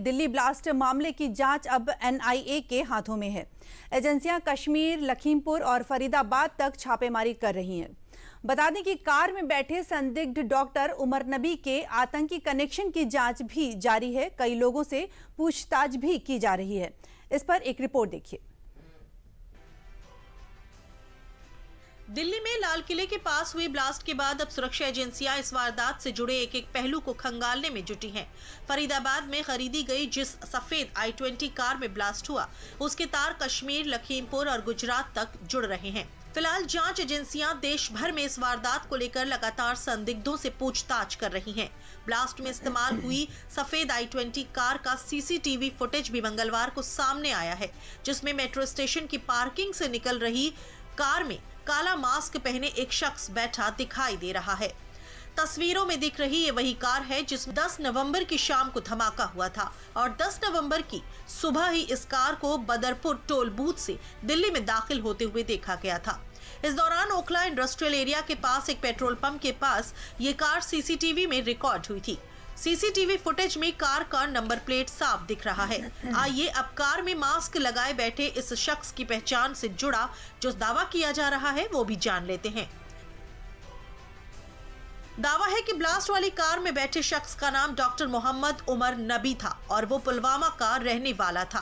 Delhi blast मामले की जांच अब एनआईए के हाथों में है। एजेंसियां कश्मीर, लखीमपुर और फरीदाबाद तक छापेमारी कर रही हैं। बता दें कि कार में बैठे संदिग्ध डॉक्टर उमर नबी के आतंकी कनेक्शन की जांच भी जारी है। कई लोगों से पूछताछ भी की जा रही है। इस पर एक रिपोर्ट देखिए। दिल्ली में लाल किले के पास हुए ब्लास्ट के बाद अब सुरक्षा एजेंसियां इस वारदात से जुड़े एक पहलू को खंगालने में जुटी हैं। फरीदाबाद में खरीदी गई जिस सफेद i20 कार में ब्लास्ट हुआ, उसके तार कश्मीर, लखीमपुर और गुजरात तक जुड़ रहे हैं। फिलहाल जांच एजेंसियां देश भर में इस वारदात को लेकर लगातार संदिग्धों से पूछताछ कर रही हैं। ब्लास्ट में इस्तेमाल हुई सफेद i20 कार का सीसीटीवी फुटेज भी मंगलवार को सामने आया है, जिसमें मेट्रो स्टेशन की पार्किंग से निकल रही कार में काला मास्क पहने एक शख्स बैठा दिखाई दे रहा है। तस्वीरों में दिख रही ये वही कार है जिसमें 10 नवंबर की शाम को धमाका हुआ था और 10 नवंबर की सुबह ही इस कार को बदरपुर टोल बूथ से दिल्ली में दाखिल होते हुए देखा गया था। इस दौरान ओखला इंडस्ट्रियल एरिया के पास एक पेट्रोल पंप के पास ये कार सीसीटीवी में रिकॉर्ड हुई थी। सीसीटीवी फुटेज में कार का नंबर प्लेट साफ दिख रहा है। आइए अब कार में मास्क लगाए बैठे इस शख्स की पहचान से जुड़ा जो दावा किया जा रहा है वो भी जान लेते हैं। दावा है कि ब्लास्ट वाली कार में बैठे शख्स का नाम डॉक्टर मोहम्मद उमर नबी था और वो पुलवामा का रहने वाला था।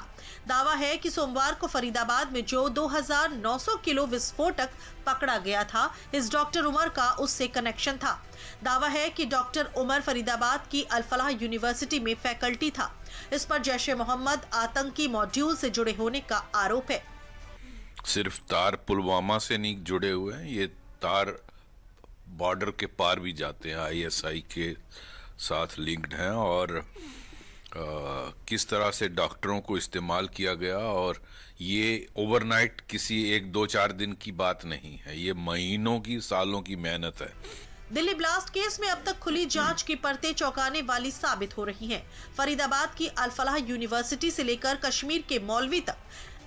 दावा है कि सोमवार को फरीदाबाद में जो 2900 किलो विस्फोटक पकड़ा गया था, इस डॉक्टर उमर का उससे कनेक्शन था। दावा है कि डॉक्टर उमर फरीदाबाद की अल फलाह यूनिवर्सिटी में फैकल्टी था। इस पर जैश ए मोहम्मद आतंकी मॉड्यूल से जुड़े होने का आरोप है। सिर्फ तार पुलवामा से नहीं जुड़े हुए हैं, ये तार बॉर्डर के पार भी जाते हैं, आईएसआई के साथ लिंक्ड हैं। और किस तरह से डॉक्टरों को इस्तेमाल किया गया, और ये ओवरनाइट किसी 1-2-4 दिन की बात नहीं है, ये महीनों की, सालों की मेहनत है। दिल्ली ब्लास्ट केस में अब तक खुली जांच की परतें चौंकाने वाली साबित हो रही हैं। फरीदाबाद की अल फलाह यूनिवर्सिटी से लेकर कश्मीर के मौलवी तक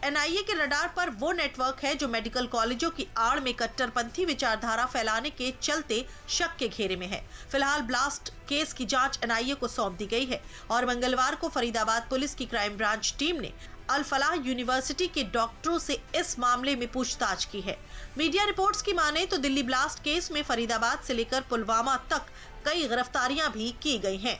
एनआईए के रडार पर वो नेटवर्क है जो मेडिकल कॉलेजों की आड़ में कट्टरपंथी विचारधारा फैलाने के चलते शक के घेरे में है। फिलहाल ब्लास्ट केस की जांच एनआईए को सौंप दी गई है और मंगलवार को फरीदाबाद पुलिस की क्राइम ब्रांच टीम ने अल फलाह यूनिवर्सिटी के डॉक्टरों से इस मामले में पूछताछ की है। मीडिया रिपोर्ट्स की माने तो दिल्ली ब्लास्ट केस में फरीदाबाद से लेकर पुलवामा तक कई गिरफ्तारियां भी की गई हैं।